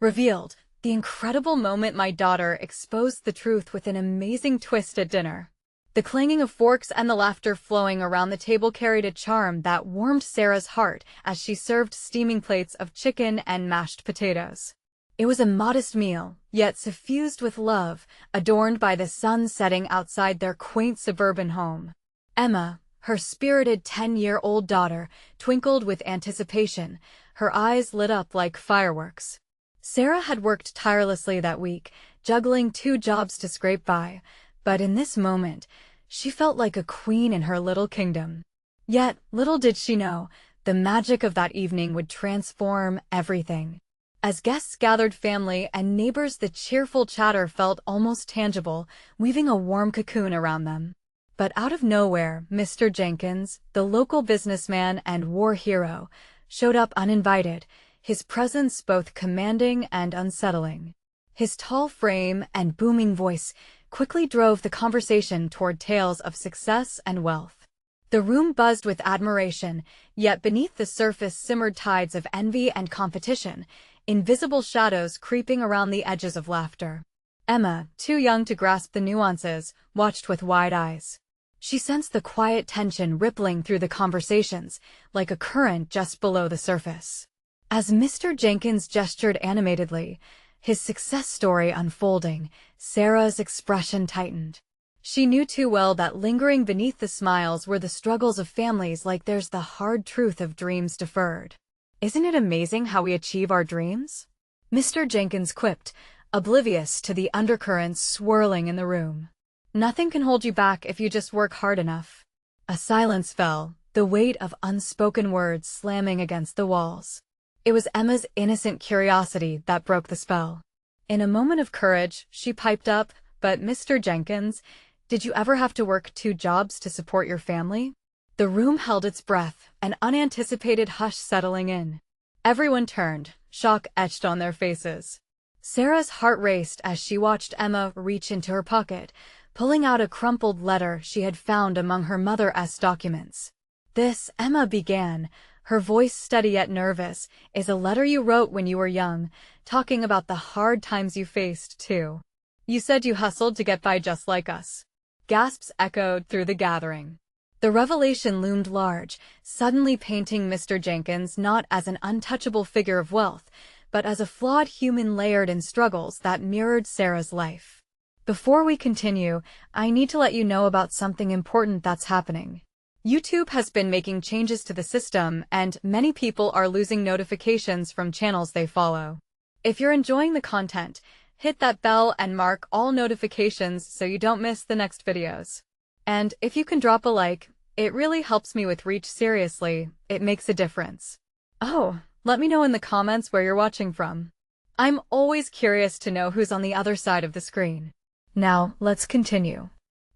Revealed, the incredible moment my daughter exposed the truth with an amazing twist at dinner. The clanging of forks and the laughter flowing around the table carried a charm that warmed Sarah's heart as she served steaming plates of chicken and mashed potatoes. It was a modest meal, yet suffused with love, adorned by the sun setting outside their quaint suburban home. Emma, her spirited 10-year-old daughter, twinkled with anticipation, her eyes lit up like fireworks. Sarah had worked tirelessly that week, juggling 2 jobs to scrape by, but in this moment, she felt like a queen in her little kingdom. Yet, little did she know, the magic of that evening would transform everything. As guests gathered, family and neighbors, the cheerful chatter felt almost tangible, weaving a warm cocoon around them. But out of nowhere, Mr. Jenkins, the local businessman and war hero, showed up uninvited, his presence both commanding and unsettling. His tall frame and booming voice quickly drove the conversation toward tales of success and wealth. The room buzzed with admiration, yet beneath the surface simmered tides of envy and competition, invisible shadows creeping around the edges of laughter. Emma, too young to grasp the nuances, watched with wide eyes. She sensed the quiet tension rippling through the conversations, like a current just below the surface. As Mr. Jenkins gestured animatedly, his success story unfolding, Sarah's expression tightened. She knew too well that lingering beneath the smiles were the struggles of families like theirs, the hard truth of dreams deferred. "Isn't it amazing how we achieve our dreams?" Mr. Jenkins quipped, oblivious to the undercurrents swirling in the room. "Nothing can hold you back if you just work hard enough." A silence fell, the weight of unspoken words slamming against the walls. It was Emma's innocent curiosity that broke the spell. In a moment of courage, she piped up, "But Mr. Jenkins, did you ever have to work 2 jobs to support your family?" The room held its breath, an unanticipated hush settling in. Everyone turned, shock etched on their faces. Sarah's heart raced as she watched Emma reach into her pocket, pulling out a crumpled letter she had found among her mother's documents. "This," Emma began, her voice steady yet nervous, "is a letter you wrote when you were young, talking about the hard times you faced, too. You said you hustled to get by just like us." Gasps echoed through the gathering. The revelation loomed large, suddenly painting Mr. Jenkins not as an untouchable figure of wealth, but as a flawed human layered in struggles that mirrored Sarah's life. Before we continue, I need to let you know about something important that's happening. YouTube has been making changes to the system, and many people are losing notifications from channels they follow. If you're enjoying the content, hit that bell and mark all notifications so you don't miss the next videos. And if you can drop a like, it really helps me with reach. Seriously, it makes a difference. Oh, let me know in the comments where you're watching from. I'm always curious to know who's on the other side of the screen. Now, let's continue.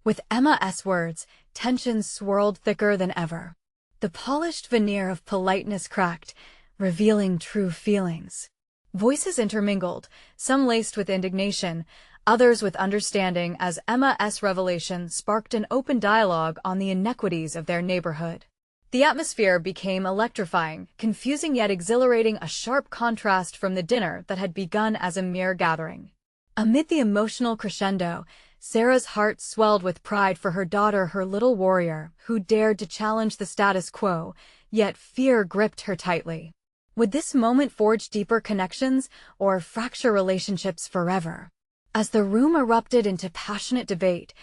With Emma's words, tension swirled thicker than ever. The polished veneer of politeness cracked, revealing true feelings. Voices intermingled, some laced with indignation, others with understanding, as Emma's revelation sparked an open dialogue on the inequities of their neighborhood. The atmosphere became electrifying, confusing yet exhilarating, a sharp contrast from the dinner that had begun as a mere gathering. Amid the emotional crescendo, Sarah's heart swelled with pride for her daughter, her little warrior, who dared to challenge the status quo, yet fear gripped her tightly. Would this moment forge deeper connections or fracture relationships forever? As the room erupted into passionate debate,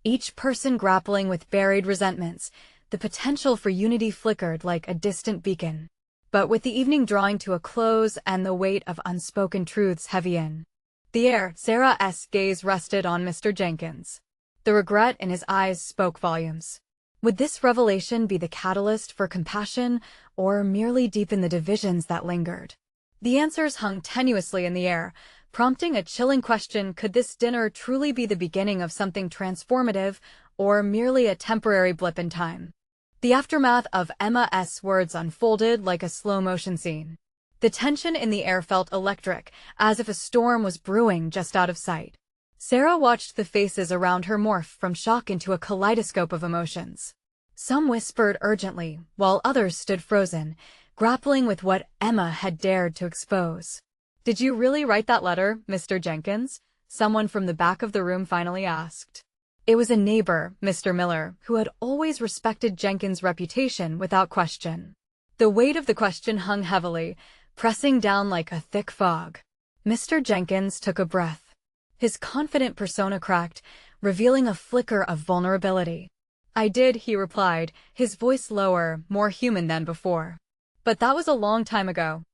each person grappling with buried resentments, the potential for unity flickered like a distant beacon. But with the evening drawing to a close and the weight of unspoken truths heavy in the air, Sarah's gaze rested on Mr. Jenkins. The regret in his eyes spoke volumes. Would this revelation be the catalyst for compassion or merely deepen the divisions that lingered? The answers hung tenuously in the air, prompting a chilling question: could this dinner truly be the beginning of something transformative, or merely a temporary blip in time? The aftermath of Emma's words unfolded like a slow-motion scene. The tension in the air felt electric, as if a storm was brewing just out of sight. Sarah watched the faces around her morph from shock into a kaleidoscope of emotions. Some whispered urgently, while others stood frozen, grappling with what Emma had dared to expose. Did you really write that letter, Mr. Jenkins? Someone from the back of the room finally asked. It was a neighbor, Mr. Miller, who had always respected Jenkins' reputation without question. The weight of the question hung heavily, pressing down like a thick fog. Mr. Jenkins took a breath. His confident persona cracked, revealing a flicker of vulnerability. I did, he replied, his voice lower, more human than before. But that was a long time ago.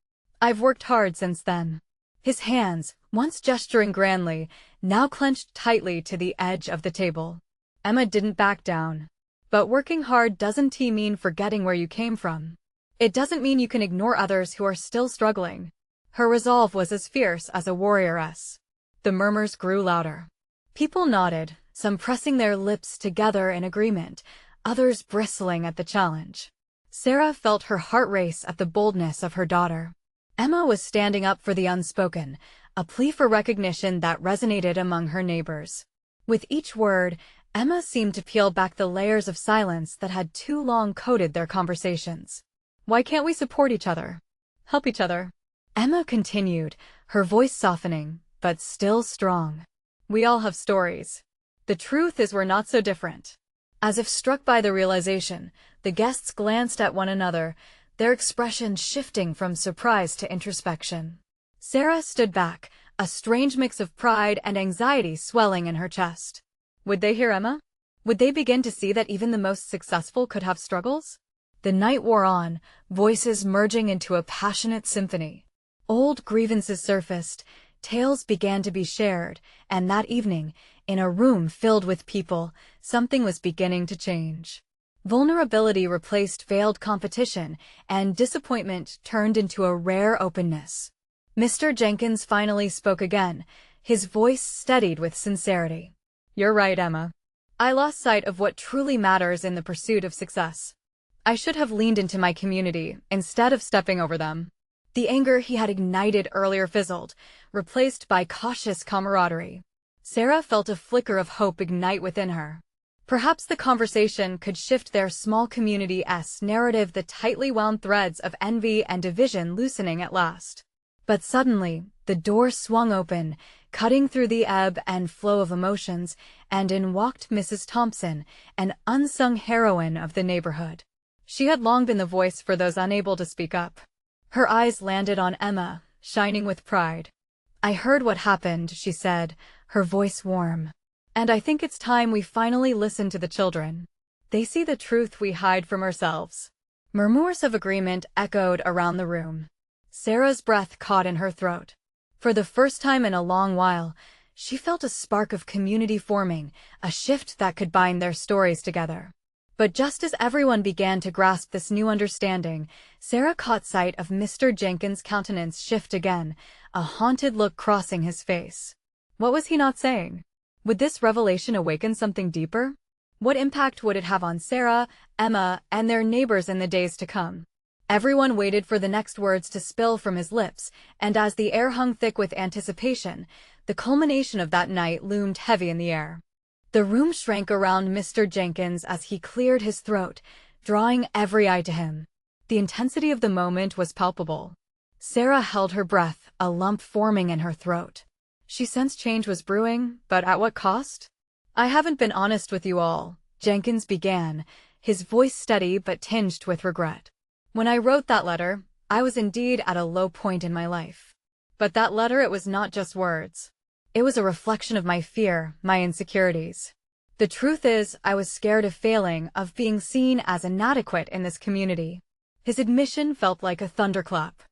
I've worked hard since then. His hands, once gesturing grandly, now clenched tightly to the edge of the table. Emma didn't back down. But working hard doesn't mean forgetting where you came from. It doesn't mean you can ignore others who are still struggling. Her resolve was as fierce as a warrioress. The murmurs grew louder. People nodded, some pressing their lips together in agreement, others bristling at the challenge. Sarah felt her heart race at the boldness of her daughter. Emma was standing up for the unspoken, a plea for recognition that resonated among her neighbors. With each word, Emma seemed to peel back the layers of silence that had too long coated their conversations. Why can't we support each other? Help each other? Emma continued, her voice softening, but still strong. We all have stories. The truth is we're not so different. As if struck by the realization, the guests glanced at one another, their expressions shifting from surprise to introspection. Sarah stood back, a strange mix of pride and anxiety swelling in her chest. Would they hear Emma? Would they begin to see that even the most successful could have struggles? The night wore on, voices merging into a passionate symphony. Old grievances surfaced, tales began to be shared, and that evening, in a room filled with people, something was beginning to change. Vulnerability replaced veiled competition, and disappointment turned into a rare openness. Mr. Jenkins finally spoke again, his voice steadied with sincerity. You're right, Emma. I lost sight of what truly matters in the pursuit of success. I should have leaned into my community instead of stepping over them. The anger he had ignited earlier fizzled, replaced by cautious camaraderie. Sarah felt a flicker of hope ignite within her. Perhaps the conversation could shift their small community's narrative, the tightly wound threads of envy and division loosening at last. But suddenly, the door swung open, cutting through the ebb and flow of emotions, and in walked Mrs. Thompson, an unsung heroine of the neighborhood. She had long been the voice for those unable to speak up. Her eyes landed on Emma, shining with pride. I heard what happened, she said, her voice warm. And I think it's time we finally listen to the children. They see the truth we hide from ourselves. Murmurs of agreement echoed around the room. Sarah's breath caught in her throat. For the first time in a long while, she felt a spark of community forming, a shift that could bind their stories together. But just as everyone began to grasp this new understanding, Sarah caught sight of Mr. Jenkins' countenance shift again, a haunted look crossing his face. What was he not saying? Would this revelation awaken something deeper? What impact would it have on Sarah, Emma, and their neighbors in the days to come? Everyone waited for the next words to spill from his lips, and as the air hung thick with anticipation, the culmination of that night loomed heavy in the air. The room shrank around Mr. Jenkins as he cleared his throat, drawing every eye to him. The intensity of the moment was palpable. Sarah held her breath, a lump forming in her throat. She sensed change was brewing, but at what cost? I haven't been honest with you all, Jenkins began, his voice steady but tinged with regret. When I wrote that letter, I was indeed at a low point in my life. But that letter, it was not just words. It was a reflection of my fear, my insecurities. The truth is, I was scared of failing, of being seen as inadequate in this community. His admission felt like a thunderclap.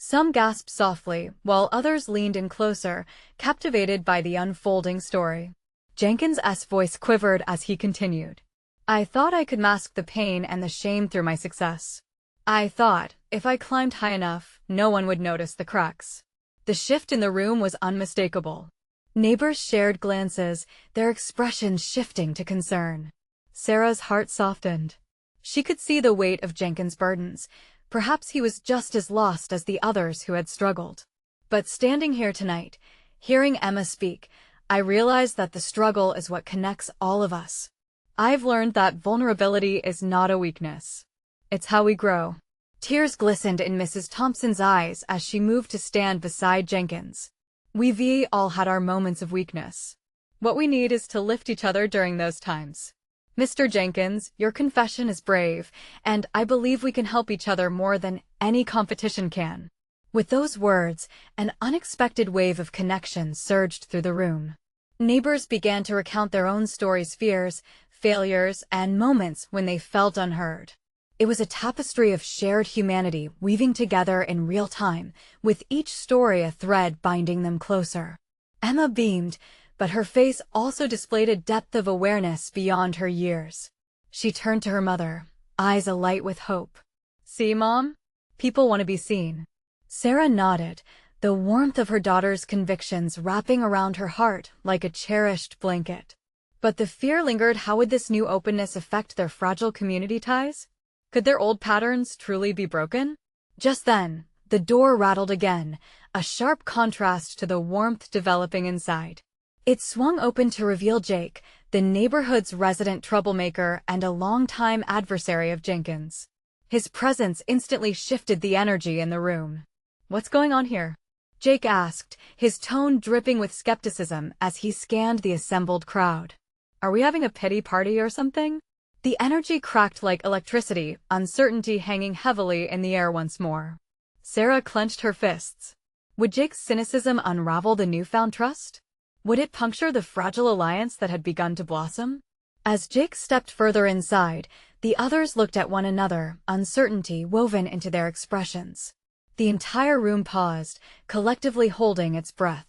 Some gasped softly, while others leaned in closer, captivated by the unfolding story. Jenkins' voice quivered as he continued. I thought I could mask the pain and the shame through my success. I thought, if I climbed high enough, no one would notice the cracks. The shift in the room was unmistakable. Neighbors shared glances, their expressions shifting to concern. Sarah's heart softened. She could see the weight of Jenkins' burdens. Perhaps he was just as lost as the others who had struggled. But standing here tonight, hearing Emma speak, I realized that the struggle is what connects all of us. I've learned that vulnerability is not a weakness. It's how we grow. Tears glistened in Mrs. Thompson's eyes as she moved to stand beside Jenkins. We've all had our moments of weakness. What we need is to lift each other during those times. Mr. Jenkins, your confession is brave, and I believe we can help each other more than any competition can. With those words, an unexpected wave of connection surged through the room. Neighbors began to recount their own stories, fears, failures, and moments when they felt unheard. It was a tapestry of shared humanity weaving together in real time, with each story a thread binding them closer. Emma beamed, but her face also displayed a depth of awareness beyond her years. She turned to her mother, eyes alight with hope. See, Mom? People want to be seen. Sarah nodded, the warmth of her daughter's convictions wrapping around her heart like a cherished blanket. But the fear lingered. How would this new openness affect their fragile community ties? Could their old patterns truly be broken? Just then, the door rattled again, a sharp contrast to the warmth developing inside. It swung open to reveal Jake, the neighborhood's resident troublemaker and a longtime adversary of Jenkins. His presence instantly shifted the energy in the room. What's going on here? Jake asked, his tone dripping with skepticism as he scanned the assembled crowd. Are we having a pity party or something? The energy cracked like electricity, uncertainty hanging heavily in the air once more. Sarah clenched her fists. Would Jake's cynicism unravel the newfound trust? Would it puncture the fragile alliance that had begun to blossom? As Jake stepped further inside, the others looked at one another, uncertainty woven into their expressions. The entire room paused, collectively holding its breath.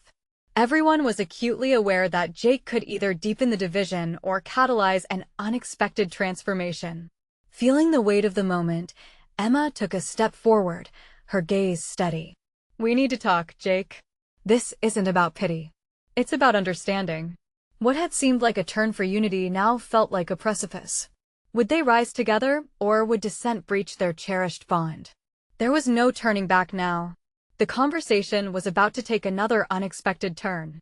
Everyone was acutely aware that Jake could either deepen the division or catalyze an unexpected transformation. Feeling the weight of the moment, Emma took a step forward, her gaze steady. We need to talk, Jake. This isn't about pity. It's about understanding. What had seemed like a turn for unity now felt like a precipice. Would they rise together, or would dissent breach their cherished bond? There was no turning back now. The conversation was about to take another unexpected turn.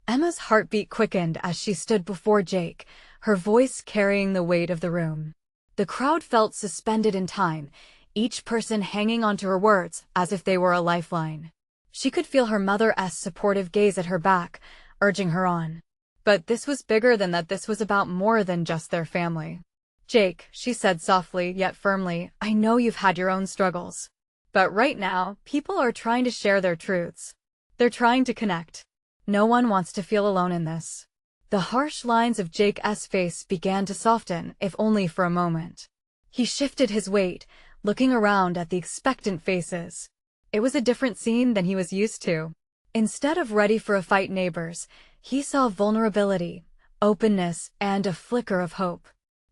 Emma's heartbeat quickened as she stood before Jake, her voice carrying the weight of the room. The crowd felt suspended in time, each person hanging onto her words as if they were a lifeline. She could feel her mother's supportive gaze at her back, urging her on. But this was bigger than that. This was about more than just their family. Jake, she said softly yet firmly, I know you've had your own struggles. But right now, people are trying to share their truths. They're trying to connect. No one wants to feel alone in this. The harsh lines of Jake's face began to soften, if only for a moment. He shifted his weight, looking around at the expectant faces. It was a different scene than he was used to. Instead of ready for a fight neighbors, he saw vulnerability, openness, and a flicker of hope.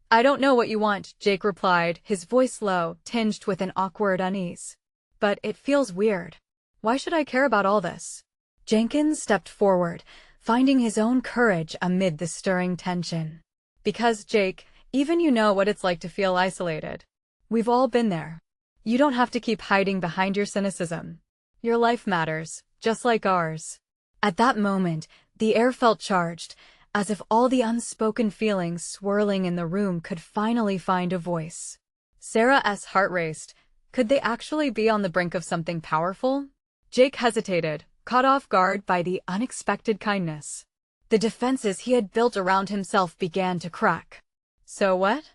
I don't know what you want, Jake replied, his voice low, tinged with an awkward unease. But it feels weird. Why should I care about all this? Jenkins stepped forward, finding his own courage amid the stirring tension. Because, Jake, even you know what it's like to feel isolated. We've all been there. You don't have to keep hiding behind your cynicism. Your life matters, just like ours. At that moment, the air felt charged, as if all the unspoken feelings swirling in the room could finally find a voice. Sarah's heart raced. Could they actually be on the brink of something powerful? Jake hesitated, caught off guard by the unexpected kindness. The defenses he had built around himself began to crack. So what?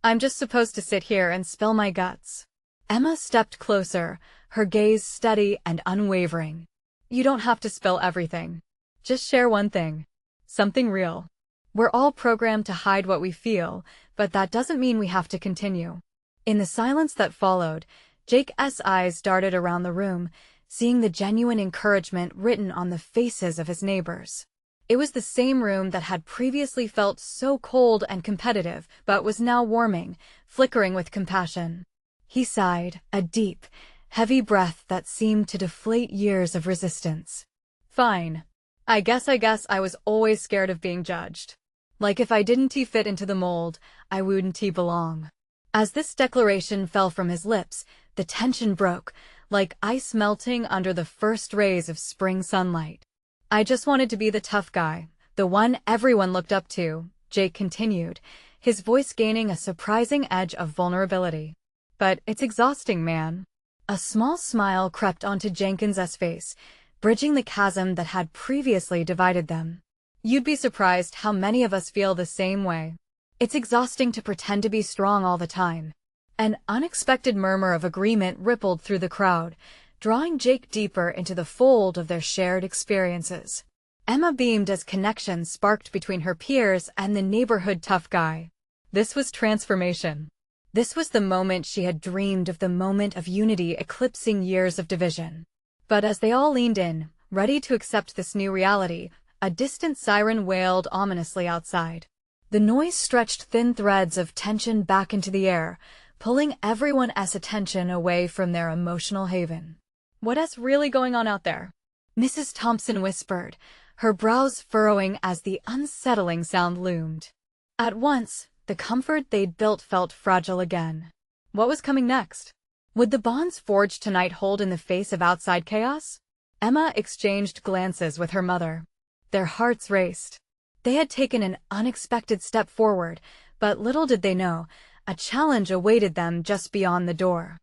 I'm just supposed to sit here and spill my guts. Emma stepped closer, her gaze steady and unwavering. You don't have to spill everything. Just share one thing. Something real. We're all programmed to hide what we feel, but that doesn't mean we have to continue. In the silence that followed, Jake's eyes darted around the room, seeing the genuine encouragement written on the faces of his neighbors. It was the same room that had previously felt so cold and competitive, but was now warming, flickering with compassion. He sighed, a deep, heavy breath that seemed to deflate years of resistance. Fine. I guess I was always scared of being judged. Like if I didn't fit into the mold, I wouldn't belong. As this declaration fell from his lips, the tension broke, like ice melting under the first rays of spring sunlight. I just wanted to be the tough guy, the one everyone looked up to, Jake continued, his voice gaining a surprising edge of vulnerability. But it's exhausting, man. A small smile crept onto Jenkins's face, bridging the chasm that had previously divided them. You'd be surprised how many of us feel the same way. It's exhausting to pretend to be strong all the time. An unexpected murmur of agreement rippled through the crowd, drawing Jake deeper into the fold of their shared experiences. Emma beamed as connection sparked between her peers and the neighborhood tough guy. This was transformation. This was the moment she had dreamed of, the moment of unity eclipsing years of division. But as they all leaned in, ready to accept this new reality, a distant siren wailed ominously outside. The noise stretched thin threads of tension back into the air, pulling everyone's attention away from their emotional haven. "What's really going on out there?" Mrs. Thompson whispered, her brows furrowing as the unsettling sound loomed. At once, the comfort they'd built felt fragile again. What was coming next? Would the bonds forged tonight hold in the face of outside chaos? Emma exchanged glances with her mother. Their hearts raced. They had taken an unexpected step forward, but little did they know, a challenge awaited them just beyond the door.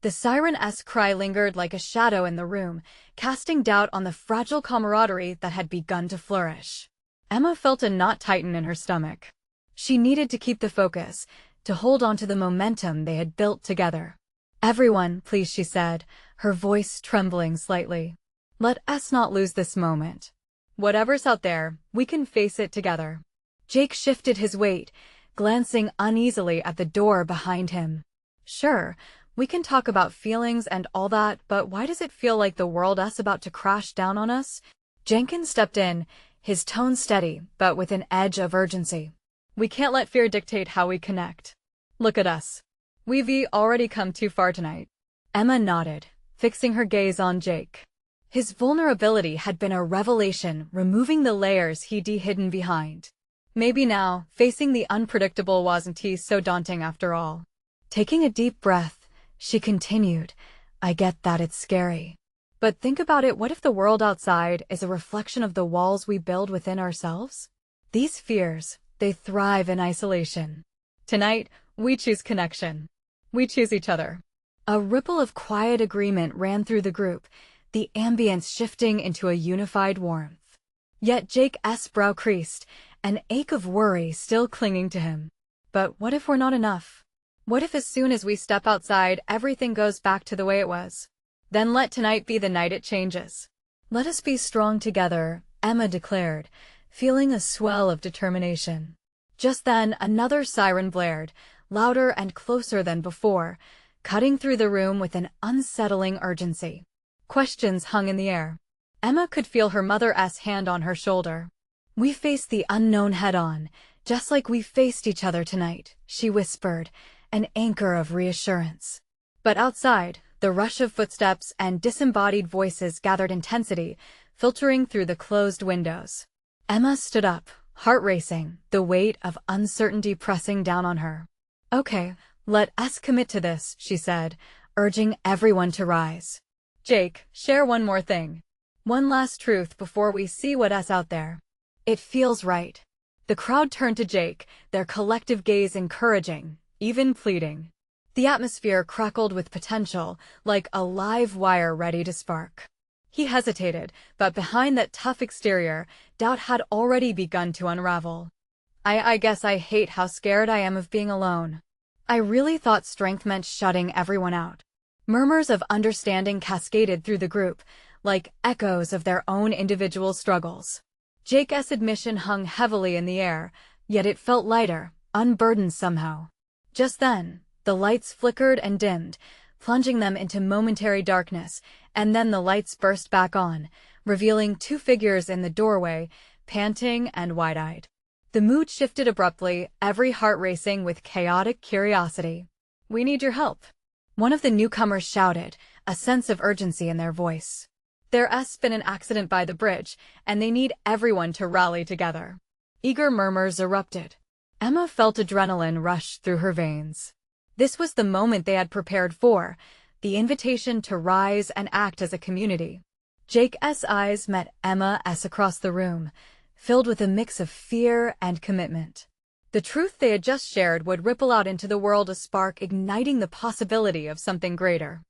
The siren-esque cry lingered like a shadow in the room, casting doubt on the fragile camaraderie that had begun to flourish. Emma felt a knot tighten in her stomach. She needed to keep the focus, to hold on to the momentum they had built together. "Everyone, please," she said, her voice trembling slightly. "Let us not lose this moment. Whatever's out there, we can face it together." Jake shifted his weight, glancing uneasily at the door behind him. "Sure, we can talk about feelings and all that, but why does it feel like the world's about to crash down on us?" Jenkins stepped in, his tone steady, but with an edge of urgency. "We can't let fear dictate how we connect. Look at us. We've already come too far tonight." Emma nodded, fixing her gaze on Jake. His vulnerability had been a revelation, removing the layers he'd hidden behind. Maybe now, facing the unpredictable wasn't so daunting after all. Taking a deep breath, she continued, "I get that it's scary. But think about it, what if the world outside is a reflection of the walls we build within ourselves? These fears, they thrive in isolation. Tonight, we choose connection. We choose each other." A ripple of quiet agreement ran through the group, the ambience shifting into a unified warmth. Yet Jake's brow creased, an ache of worry still clinging to him. But what if we're not enough? What if as soon as we step outside, everything goes back to the way it was? Then let tonight be the night it changes. "Let us be strong together," Emma declared, feeling a swell of determination. Just then, another siren blared, louder and closer than before, cutting through the room with an unsettling urgency. Questions hung in the air. Emma could feel her mother's hand on her shoulder. "We face the unknown head-on, just like we faced each other tonight," she whispered, an anchor of reassurance. But outside, the rush of footsteps and disembodied voices gathered intensity, filtering through the closed windows. Emma stood up, heart racing, the weight of uncertainty pressing down on her. "Okay, let us commit to this," she said, urging everyone to rise. "Jake, share one more thing. One last truth before we see what's out there." "It feels right." The crowd turned to Jake, their collective gaze encouraging, even pleading. The atmosphere crackled with potential, like a live wire ready to spark. He hesitated, but behind that tough exterior, doubt had already begun to unravel. I guess I hate how scared I am of being alone. I really thought strength meant shutting everyone out." Murmurs of understanding cascaded through the group, like echoes of their own individual struggles. Jake's admission hung heavily in the air, yet it felt lighter, unburdened somehow. Just then, the lights flickered and dimmed, plunging them into momentary darkness, and then the lights burst back on, revealing two figures in the doorway, panting and wide-eyed. The mood shifted abruptly, every heart racing with chaotic curiosity. "We need your help," one of the newcomers shouted, a sense of urgency in their voice. "There's been an accident by the bridge, and they need everyone to rally together." Eager murmurs erupted. Emma felt adrenaline rush through her veins. This was the moment they had prepared for, the invitation to rise and act as a community. Jake's eyes met Emma's across the room, filled with a mix of fear and commitment. The truth they had just shared would ripple out into the world, a spark igniting the possibility of something greater.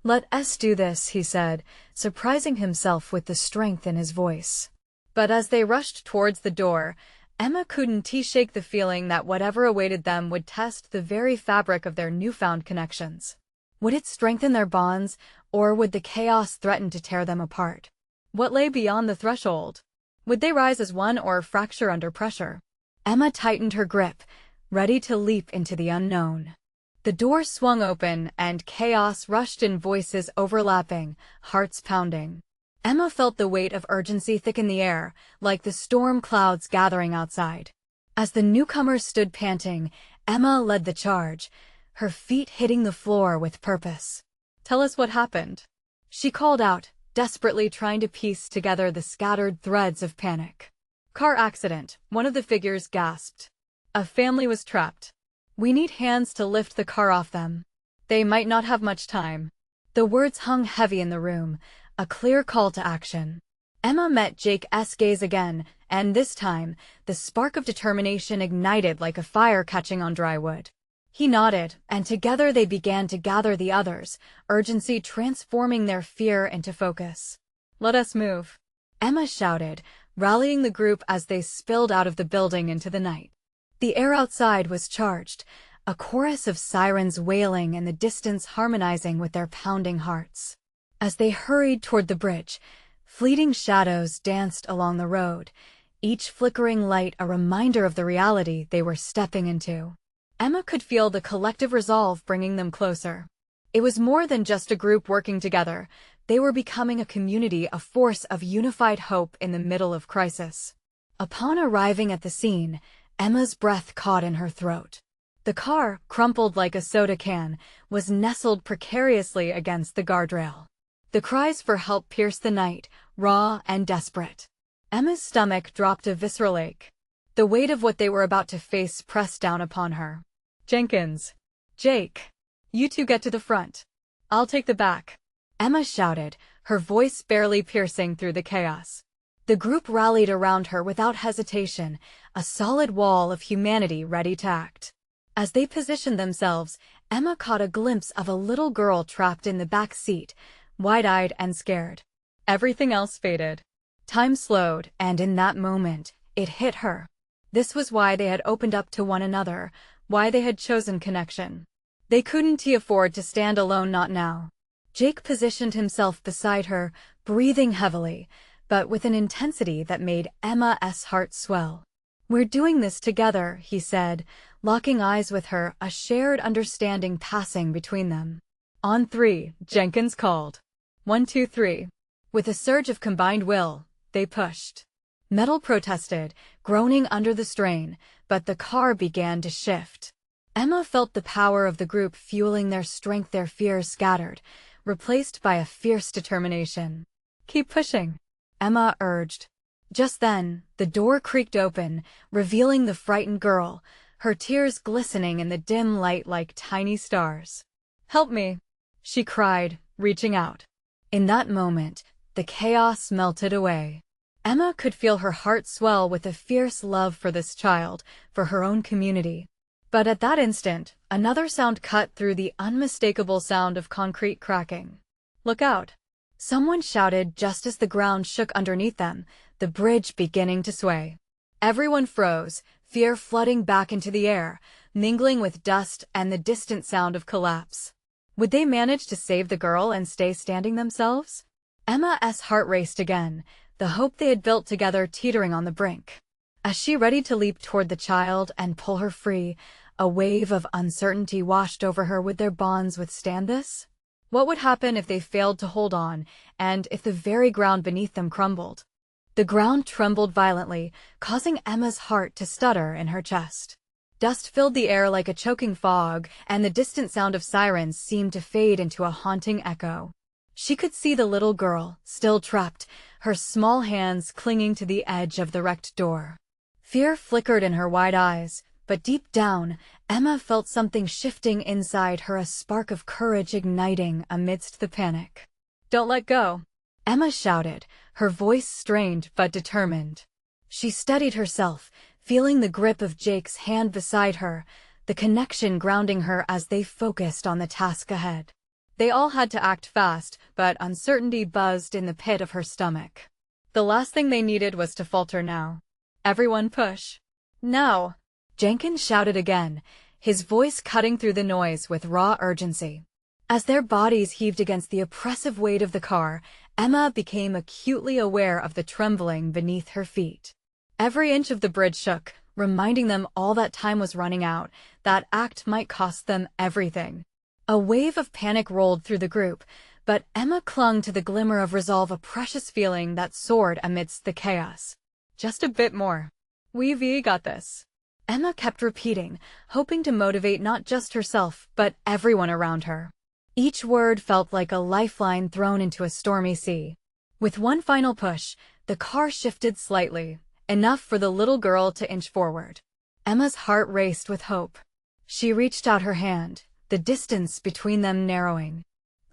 "Let us do this," he said, surprising himself with the strength in his voice. But as they rushed towards the door, Emma couldn't shake the feeling that whatever awaited them would test the very fabric of their newfound connections. Would it strengthen their bonds, or would the chaos threaten to tear them apart? What lay beyond the threshold? Would they rise as one or fracture under pressure? Emma tightened her grip, ready to leap into the unknown. The door swung open, and chaos rushed in, voices overlapping, hearts pounding. Emma felt the weight of urgency thicken the air, like the storm clouds gathering outside. As the newcomers stood panting, Emma led the charge, her feet hitting the floor with purpose. "Tell us what happened," she called out, desperately trying to piece together the scattered threads of panic. "Car accident," one of the figures gasped. "A family was trapped. We need hands to lift the car off them. They might not have much time." The words hung heavy in the room, a clear call to action. Emma met Jake's gaze again, and this time, the spark of determination ignited like a fire catching on dry wood. He nodded, and together they began to gather the others, urgency transforming their fear into focus. "Let us move," Emma shouted, rallying the group as they spilled out of the building into the night. The air outside was charged, a chorus of sirens wailing in the distance harmonizing with their pounding hearts. As they hurried toward the bridge, fleeting shadows danced along the road, each flickering light a reminder of the reality they were stepping into. Emma could feel the collective resolve bringing them closer. It was more than just a group working together. They were becoming a community, a force of unified hope in the middle of crisis. Upon arriving at the scene, Emma's breath caught in her throat. The car, crumpled like a soda can, was nestled precariously against the guardrail. The cries for help pierced the night, raw and desperate. Emma's stomach dropped a visceral ache. The weight of what they were about to face pressed down upon her. "Jenkins! Jake! You two get to the front. I'll take the back," Emma shouted, her voice barely piercing through the chaos. The group rallied around her without hesitation, a solid wall of humanity ready to act. As they positioned themselves, Emma caught a glimpse of a little girl trapped in the back seat, wide-eyed and scared. Everything else faded. Time slowed, and in that moment, it hit her. This was why they had opened up to one another, why they had chosen connection. They couldn't afford to stand alone, not now. Jake positioned himself beside her, breathing heavily, but with an intensity that made Emma's heart swell. "We're doing this together," he said, locking eyes with her, a shared understanding passing between them. "On three," Jenkins called. 1, 2, 3. With a surge of combined will, they pushed. Metal protested, groaning under the strain, but the car began to shift. Emma felt the power of the group fueling their strength, their fears scattered, replaced by a fierce determination. "Keep pushing," Emma urged. Just then, the door creaked open, revealing the frightened girl, her tears glistening in the dim light like tiny stars. "Help me," she cried, reaching out. In that moment, the chaos melted away. Emma could feel her heart swell with a fierce love for this child, for her own community. But at that instant, another sound cut through the unmistakable sound of concrete cracking. "Look out!" Someone shouted just as the ground shook underneath them, the bridge beginning to sway. Everyone froze, fear flooding back into the air, mingling with dust and the distant sound of collapse. Would they manage to save the girl and stay standing themselves? Emma's heart raced again, the hope they had built together teetering on the brink. As she readied to leap toward the child and pull her free, a wave of uncertainty washed over her. Would their bonds withstand this? What would happen if they failed to hold on, and if the very ground beneath them crumbled? The ground trembled violently, causing Emma's heart to stutter in her chest. Dust filled the air like a choking fog, and the distant sound of sirens seemed to fade into a haunting echo. She could see the little girl, still trapped, her small hands clinging to the edge of the wrecked door. Fear flickered in her wide eyes, but deep down, Emma felt something shifting inside her, a spark of courage igniting amidst the panic. "Don't let go," Emma shouted, her voice strained but determined. She steadied herself, feeling the grip of Jake's hand beside her, the connection grounding her as they focused on the task ahead. They all had to act fast, but uncertainty buzzed in the pit of her stomach. The last thing they needed was to falter now. Everyone push. Now! Jenkins shouted again, his voice cutting through the noise with raw urgency. As their bodies heaved against the oppressive weight of the car, Emma became acutely aware of the trembling beneath her feet. Every inch of the bridge shook, reminding them all that time was running out, that act might cost them everything. A wave of panic rolled through the group, but Emma clung to the glimmer of resolve, a precious feeling that soared amidst the chaos. Just a bit more. We've got this. Emma kept repeating, hoping to motivate not just herself, but everyone around her. Each word felt like a lifeline thrown into a stormy sea. With one final push, the car shifted slightly, enough for the little girl to inch forward. Emma's heart raced with hope. She reached out her hand, the distance between them narrowing.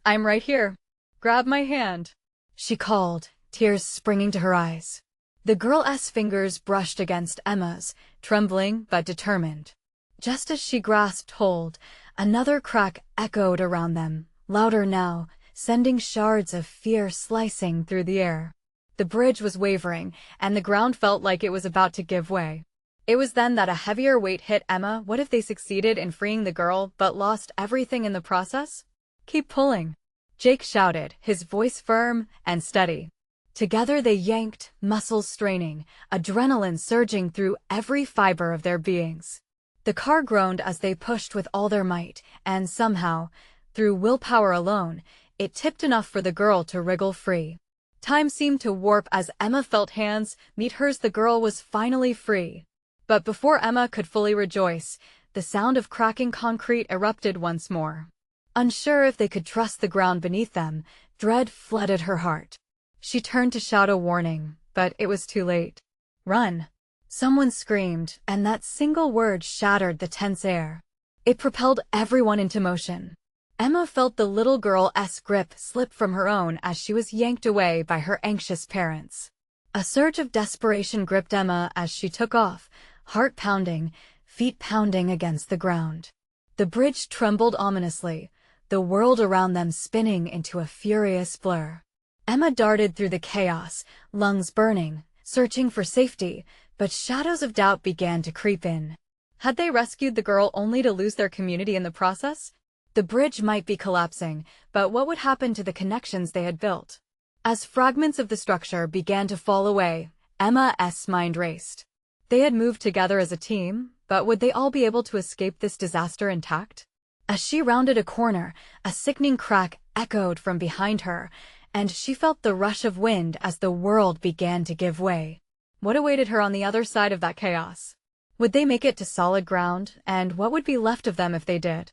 "I'm right here. Grab my hand," she called, tears springing to her eyes. The girl's fingers brushed against Emma's, trembling but determined. Just as she grasped hold, another crack echoed around them, louder now, sending shards of fear slicing through the air. The bridge was wavering, and the ground felt like it was about to give way. It was then that a heavier weight hit Emma. What if they succeeded in freeing the girl but lost everything in the process? "Keep pulling," Jake shouted, his voice firm and steady. Together they yanked, muscles straining, adrenaline surging through every fiber of their beings. The car groaned as they pushed with all their might, and somehow, through willpower alone, it tipped enough for the girl to wriggle free. Time seemed to warp as Emma felt hands meet hers. The girl was finally free. But before Emma could fully rejoice, the sound of cracking concrete erupted once more. Unsure if they could trust the ground beneath them, dread flooded her heart. She turned to shout a warning, but it was too late. "Run!" Someone screamed, and that single word shattered the tense air. It propelled everyone into motion. Emma felt the little girl's grip slip from her own as she was yanked away by her anxious parents. A surge of desperation gripped Emma as she took off, heart pounding, feet pounding against the ground. The bridge trembled ominously, the world around them spinning into a furious blur. Emma darted through the chaos, lungs burning, searching for safety, but shadows of doubt began to creep in. Had they rescued the girl only to lose their community in the process? The bridge might be collapsing, but what would happen to the connections they had built? As fragments of the structure began to fall away, Emma's mind raced. They had moved together as a team, but would they all be able to escape this disaster intact? As she rounded a corner, a sickening crack echoed from behind her, and she felt the rush of wind as the world began to give way. What awaited her on the other side of that chaos? Would they make it to solid ground, and what would be left of them if they did?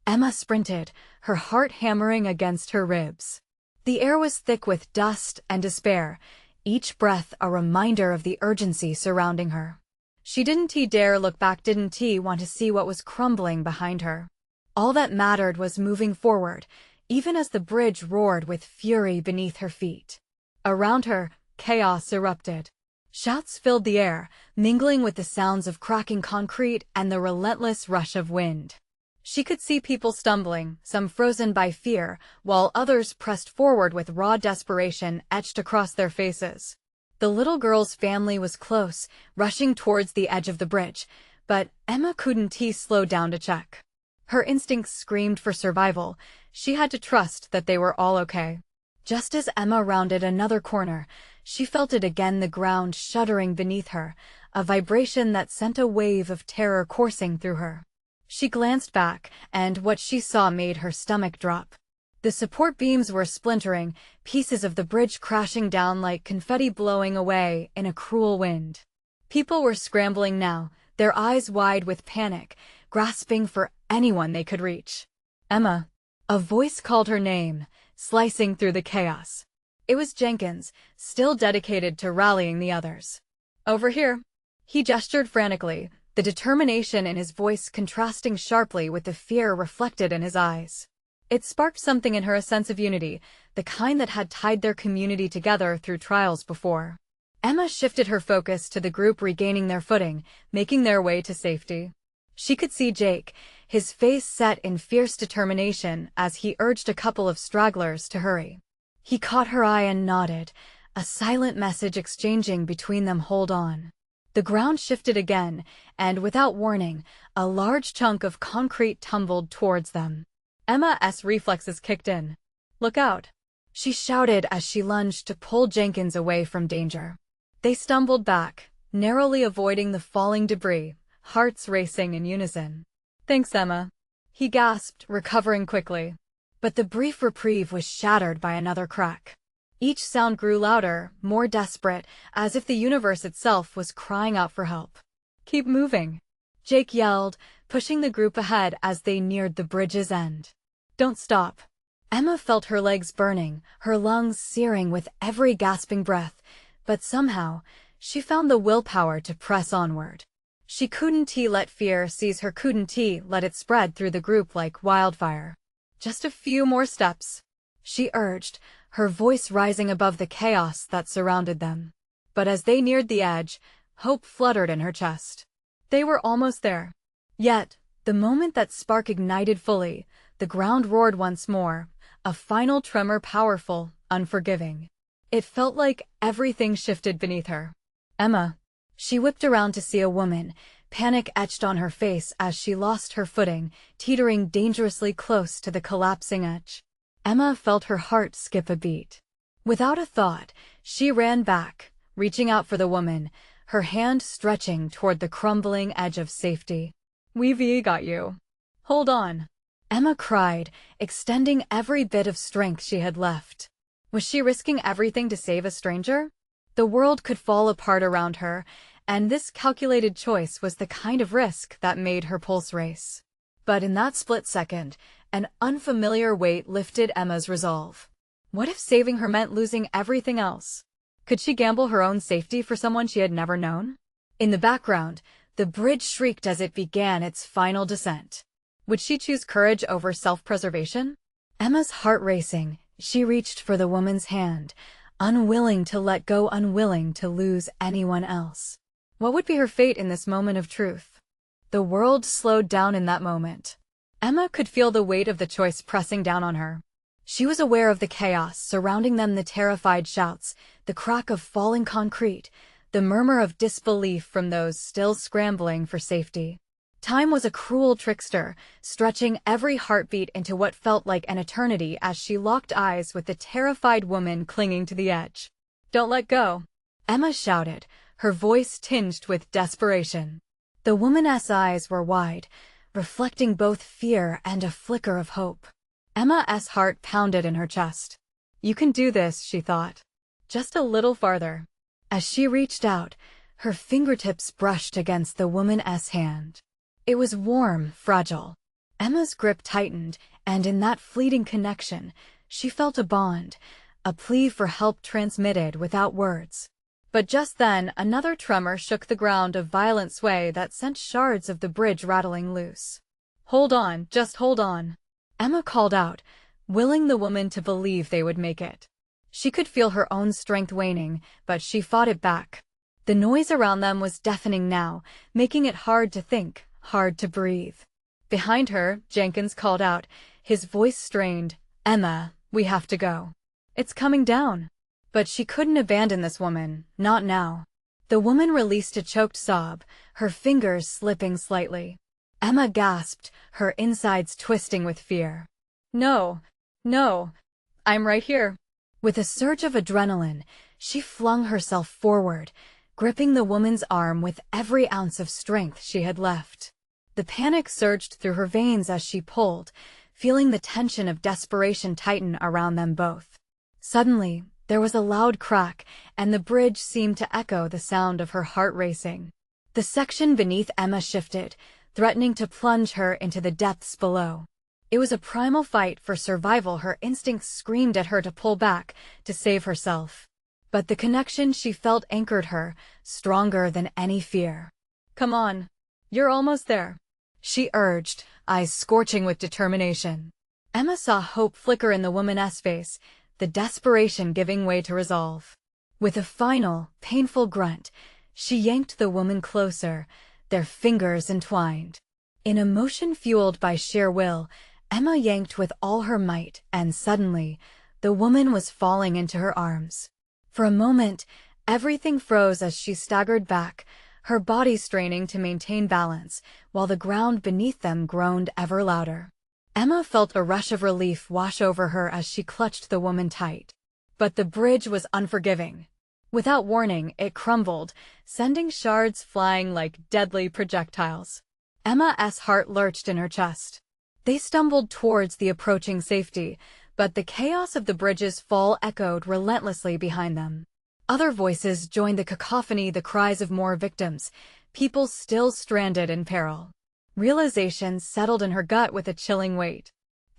Emma sprinted, her heart hammering against her ribs. The air was thick with dust and despair, each breath a reminder of the urgency surrounding her. She didn't dare look back, didn't want to see what was crumbling behind her. All that mattered was moving forward, even as the bridge roared with fury beneath her feet. Around her, chaos erupted. Shouts filled the air, mingling with the sounds of cracking concrete and the relentless rush of wind. She could see people stumbling, some frozen by fear, while others pressed forward with raw desperation etched across their faces. The little girl's family was close, rushing towards the edge of the bridge, but Emma couldn't slow down to check. Her instincts screamed for survival. She had to trust that they were all okay. Just as Emma rounded another corner, she felt it again, the ground shuddering beneath her, a vibration that sent a wave of terror coursing through her. She glanced back, and what she saw made her stomach drop. The support beams were splintering, pieces of the bridge crashing down like confetti blowing away in a cruel wind. People were scrambling now, their eyes wide with panic, grasping for anyone they could reach. "Emma!" A voice called her name, slicing through the chaos. It was Jenkins, still dedicated to rallying the others. "Over here." He gestured frantically, the determination in his voice contrasting sharply with the fear reflected in his eyes. It sparked something in her, a sense of unity, the kind that had tied their community together through trials before. Emma shifted her focus to the group regaining their footing, making their way to safety. She could see Jake, his face set in fierce determination as he urged a couple of stragglers to hurry. He caught her eye and nodded, a silent message exchanging between them. Hold on. The ground shifted again, and without warning, a large chunk of concrete tumbled towards them. Emma's reflexes kicked in. Look out! She shouted as she lunged to pull Jenkins away from danger. They stumbled back, narrowly avoiding the falling debris, hearts racing in unison. Thanks, Emma. He gasped, recovering quickly. But the brief reprieve was shattered by another crack. Each sound grew louder, more desperate, as if the universe itself was crying out for help. Keep moving, Jake yelled, pushing the group ahead as they neared the bridge's end. Don't stop. Emma felt her legs burning, her lungs searing with every gasping breath, but somehow, she found the willpower to press onward. She couldn't let fear seize her, couldn't let it spread through the group like wildfire. Just a few more steps, she urged, her voice rising above the chaos that surrounded them. But as they neared the edge, hope fluttered in her chest. They were almost there. Yet, the moment that spark ignited fully, the ground roared once more, a final tremor, powerful, unforgiving. It felt like everything shifted beneath her. Emma. She whipped around to see a woman, panic etched on her face as she lost her footing, teetering dangerously close to the collapsing edge. Emma felt her heart skip a beat. Without a thought, she ran back, reaching out for the woman, her hand stretching toward the crumbling edge of safety. We've got you. Hold on, Emma cried, extending every bit of strength she had left. Was she risking everything to save a stranger? The world could fall apart around her, and this calculated choice was the kind of risk that made her pulse race. But in that split second, an unfamiliar weight lifted Emma's resolve. What if saving her meant losing everything else? Could she gamble her own safety for someone she had never known? In the background, the bridge shrieked as it began its final descent. Would she choose courage over self-preservation? Emma's heart racing, she reached for the woman's hand, unwilling to let go, unwilling to lose anyone else. What would be her fate in this moment of truth? The world slowed down in that moment. Emma could feel the weight of the choice pressing down on her. She was aware of the chaos surrounding them, the terrified shouts, the crack of falling concrete, the murmur of disbelief from those still scrambling for safety. Time was a cruel trickster, stretching every heartbeat into what felt like an eternity as she locked eyes with the terrified woman clinging to the edge. Don't let go, Emma shouted, her voice tinged with desperation. The woman's eyes were wide, reflecting both fear and a flicker of hope. Emma's heart pounded in her chest. You can do this, she thought. Just a little farther. As she reached out, her fingertips brushed against the woman's hand. It was warm, fragile. Emma's grip tightened, and in that fleeting connection, she felt a bond, a plea for help transmitted without words. But just then, another tremor shook the ground, a violent sway that sent shards of the bridge rattling loose. Hold on, just hold on, Emma called out, willing the woman to believe they would make it. She could feel her own strength waning, but she fought it back. The noise around them was deafening now, making it hard to think, hard to breathe. Behind her, Jenkins called out, his voice strained, Emma, we have to go. It's coming down. But she couldn't abandon this woman, not now. The woman released a choked sob, her fingers slipping slightly. Emma gasped, her insides twisting with fear. No, no, I'm right here. With a surge of adrenaline, she flung herself forward, gripping the woman's arm with every ounce of strength she had left. The panic surged through her veins as she pulled, feeling the tension of desperation tighten around them both. Suddenly, there was a loud crack, and the bridge seemed to echo the sound of her heart racing. The section beneath Emma shifted, threatening to plunge her into the depths below. It was a primal fight for survival. Her instincts screamed at her to pull back, to save herself. But the connection she felt anchored her, stronger than any fear. Come on. You're almost there, she urged, eyes scorching with determination. Emma saw hope flicker in the woman's face, the desperation giving way to resolve. With a final, painful grunt, she yanked the woman closer, their fingers entwined. In a motion fueled by sheer will, Emma yanked with all her might, and suddenly, the woman was falling into her arms. For a moment, everything froze as she staggered back, her body straining to maintain balance, while the ground beneath them groaned ever louder. Emma felt a rush of relief wash over her as she clutched the woman tight. But the bridge was unforgiving. Without warning, it crumbled, sending shards flying like deadly projectiles. Emma's heart lurched in her chest. They stumbled towards the approaching safety, but the chaos of the bridge's fall echoed relentlessly behind them. Other voices joined the cacophony, the cries of more victims, people still stranded in peril. Realization settled in her gut with a chilling weight.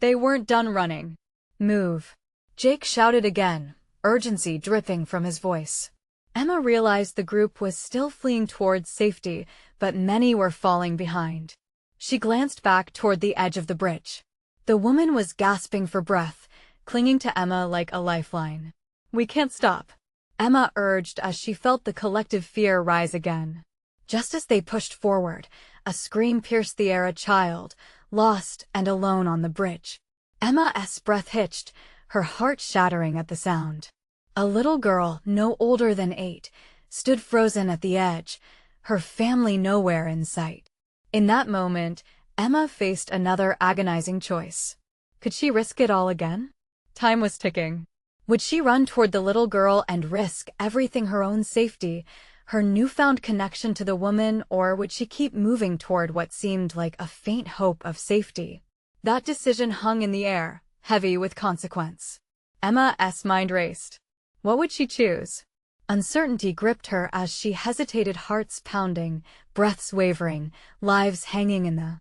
They weren't done running. Move. Jake shouted again, urgency dripping from his voice. Emma realized the group was still fleeing towards safety, but many were falling behind. She glanced back toward the edge of the bridge. The woman was gasping for breath, clinging to Emma like a lifeline. "We can't stop," Emma urged as she felt the collective fear rise again. Just as they pushed forward, a scream pierced the air, a child, lost and alone on the bridge. Emma's breath hitched, her heart shattering at the sound. A little girl, no older than 8, stood frozen at the edge, her family nowhere in sight. In that moment, Emma faced another agonizing choice. Could she risk it all again? Time was ticking. Would she run toward the little girl and risk everything, her own safety, her newfound connection to the woman, or would she keep moving toward what seemed like a faint hope of safety? That decision hung in the air, heavy with consequence. Emma's mind raced. What would she choose? Uncertainty gripped her as she hesitated, hearts pounding, breaths wavering, lives hanging in the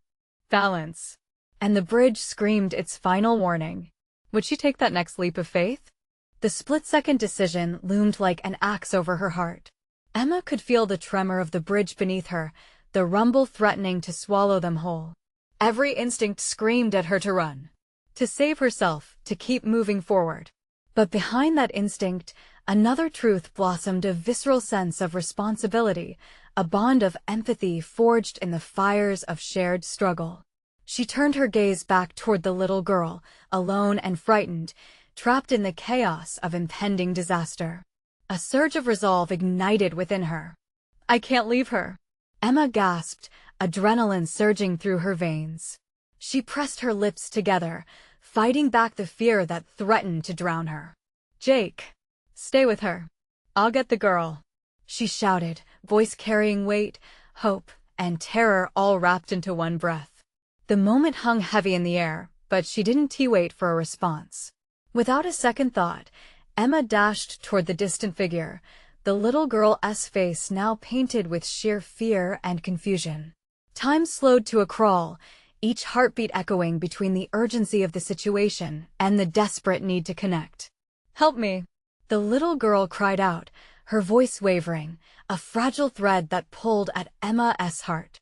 balance. And the bridge screamed its final warning. Would she take that next leap of faith? The split-second decision loomed like an axe over her heart. Emma could feel the tremor of the bridge beneath her, the rumble threatening to swallow them whole. Every instinct screamed at her to run, to save herself, to keep moving forward. But behind that instinct, another truth blossomed, a visceral sense of responsibility, a bond of empathy forged in the fires of shared struggle. She turned her gaze back toward the little girl, alone and frightened, trapped in the chaos of impending disaster. A surge of resolve ignited within her. "I can't leave her," Emma gasped, adrenaline surging through her veins. She pressed her lips together, fighting back the fear that threatened to drown her. "Jake, stay with her. I'll get the girl," she shouted, voice carrying weight, hope, and terror all wrapped into one breath. The moment hung heavy in the air, but she didn't wait for a response. Without a second thought, Emma dashed toward the distant figure, the little girl's face now painted with sheer fear and confusion. Time slowed to a crawl, each heartbeat echoing between the urgency of the situation and the desperate need to connect. "Help me!" the little girl cried out, her voice wavering, a fragile thread that pulled at Emma's heart.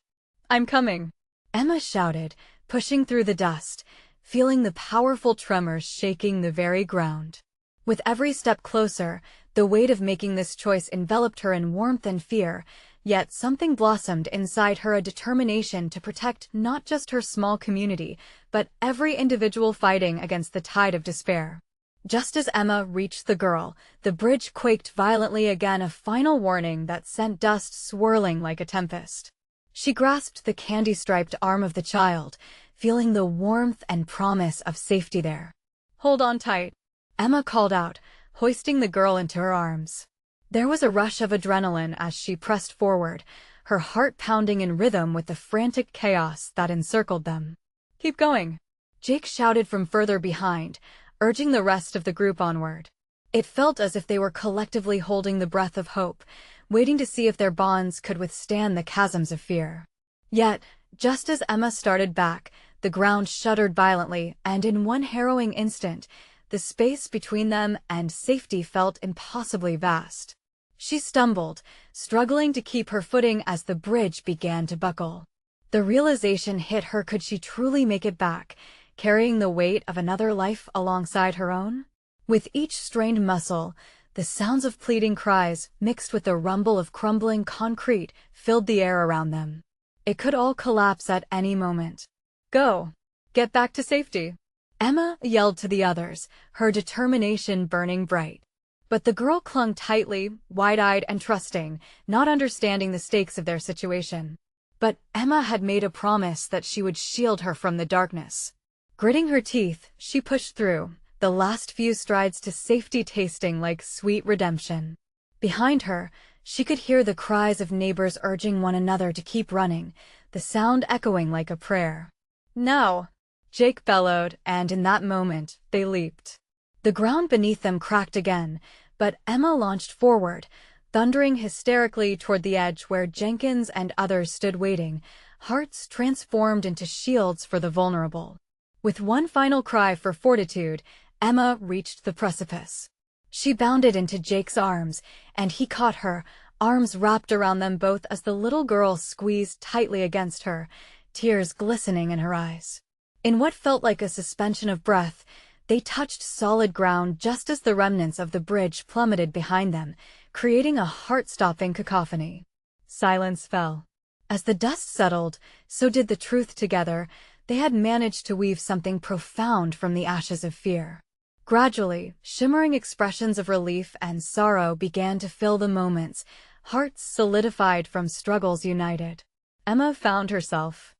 "I'm coming," Emma shouted, pushing through the dust, feeling the powerful tremors shaking the very ground. With every step closer, the weight of making this choice enveloped her in warmth and fear, yet something blossomed inside her, a determination to protect not just her small community, but every individual fighting against the tide of despair. Just as Emma reached the girl, the bridge quaked violently again, a final warning that sent dust swirling like a tempest. She grasped the candy-striped arm of the child, feeling the warmth and promise of safety there. "Hold on tight," Emma called out, hoisting the girl into her arms. There was a rush of adrenaline as she pressed forward, her heart pounding in rhythm with the frantic chaos that encircled them. "Keep going," Jake shouted from further behind, urging the rest of the group onward. It felt as if they were collectively holding the breath of hope, waiting to see if their bonds could withstand the chasms of fear. Yet, just as Emma started back, the ground shuddered violently, and in one harrowing instant, the space between them and safety felt impossibly vast. She stumbled, struggling to keep her footing as the bridge began to buckle. The realization hit her: could she truly make it back, carrying the weight of another life alongside her own? With each strained muscle, the sounds of pleading cries, mixed with the rumble of crumbling concrete, filled the air around them. It could all collapse at any moment. Go. Get back to safety. Emma yelled to the others, her determination burning bright. But the girl clung tightly, wide-eyed and trusting, not understanding the stakes of their situation. But Emma had made a promise that she would shield her from the darkness. Gritting her teeth, she pushed through, the last few strides to safety tasting like sweet redemption. Behind her, she could hear the cries of neighbors urging one another to keep running, the sound echoing like a prayer. "Now!" Jake bellowed, and in that moment, they leaped. The ground beneath them cracked again, but Emma launched forward, thundering hysterically toward the edge where Jenkins and others stood waiting, hearts transformed into shields for the vulnerable. With one final cry for fortitude, Emma reached the precipice. She bounded into Jake's arms, and he caught her, arms wrapped around them both as the little girl squeezed tightly against her, tears glistening in her eyes. In what felt like a suspension of breath, they touched solid ground just as the remnants of the bridge plummeted behind them, creating a heart-stopping cacophony. Silence fell. As the dust settled, so did the truth together. They had managed to weave something profound from the ashes of fear. Gradually, shimmering expressions of relief and sorrow began to fill the moments, hearts solidified from struggles united. Emma found herself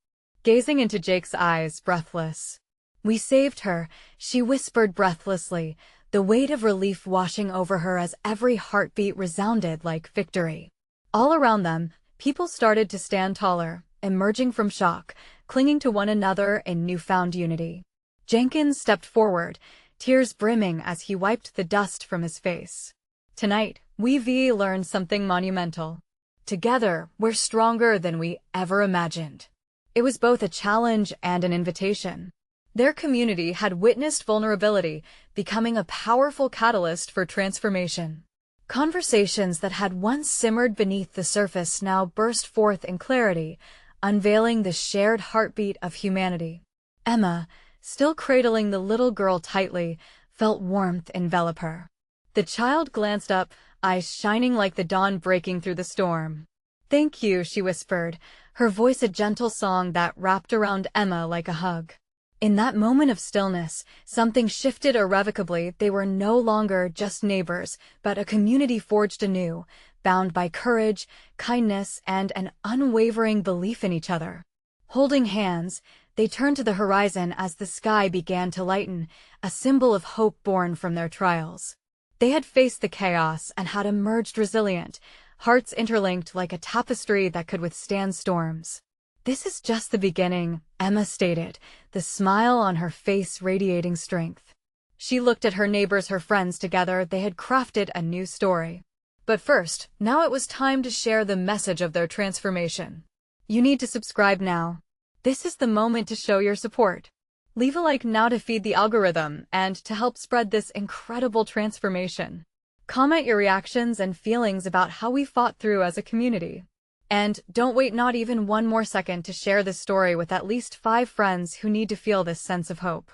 gazing into Jake's eyes, breathless. "We saved her," she whispered breathlessly, the weight of relief washing over her as every heartbeat resounded like victory. All around them, people started to stand taller, emerging from shock, clinging to one another in newfound unity. Jenkins stepped forward, tears brimming as he wiped the dust from his face. "Tonight, we learned something monumental. Together, we're stronger than we ever imagined." It was both a challenge and an invitation. Their community had witnessed vulnerability becoming a powerful catalyst for transformation. Conversations that had once simmered beneath the surface now burst forth in clarity, unveiling the shared heartbeat of humanity. Emma, still cradling the little girl tightly, felt warmth envelop her. The child glanced up, eyes shining like the dawn breaking through the storm. "Thank you," she whispered, her voice a gentle song that wrapped around Emma like a hug. In that moment of stillness, something shifted irrevocably. They were no longer just neighbors, but a community forged anew, bound by courage, kindness, and an unwavering belief in each other. Holding hands, they turned to the horizon as the sky began to lighten, a symbol of hope born from their trials. They had faced the chaos and had emerged resilient, hearts interlinked like a tapestry that could withstand storms. "This is just the beginning," Emma stated, the smile on her face radiating strength. She looked at her neighbors, her friends. Together, they had crafted a new story. But first, now it was time to share the message of their transformation. You need to subscribe now. This is the moment to show your support. Leave a like now to feed the algorithm and to help spread this incredible transformation. Comment your reactions and feelings about how we fought through as a community. And don't wait not even one more second to share this story with at least 5 friends who need to feel this sense of hope.